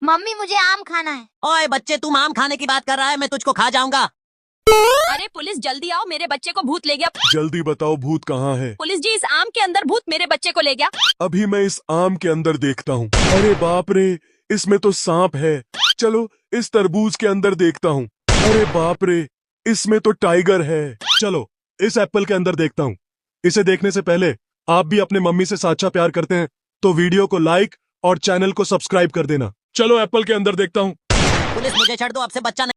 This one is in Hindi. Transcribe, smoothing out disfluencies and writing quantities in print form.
मम्मी मुझे आम खाना है। ओए बच्चे, तुम आम खाने की बात कर रहा है, मैं तुझको खा जाऊंगा। अरे पुलिस जल्दी आओ, मेरे बच्चे को भूत ले गया। जल्दी बताओ भूत कहाँ है? पुलिस जी, इस आम के अंदर भूत मेरे बच्चे को ले गया। अभी मैं इस आम के अंदर देखता हूँ। अरे बाप रे, इसमें तो सांप है। चलो इस तरबूज के अंदर देखता हूँ। अरे बाप रे, इसमें तो टाइगर है। चलो इस एप्पल के अंदर देखता हूँ। इसे देखने से पहले आप भी अपने मम्मी से सच्चा प्यार करते हैं तो वीडियो को लाइक और चैनल को सब्सक्राइब कर देना। चलो एप्पल के अंदर देखता हूँ। पुलिस मुझे छोड़ दो, अब से बच्चा नहीं।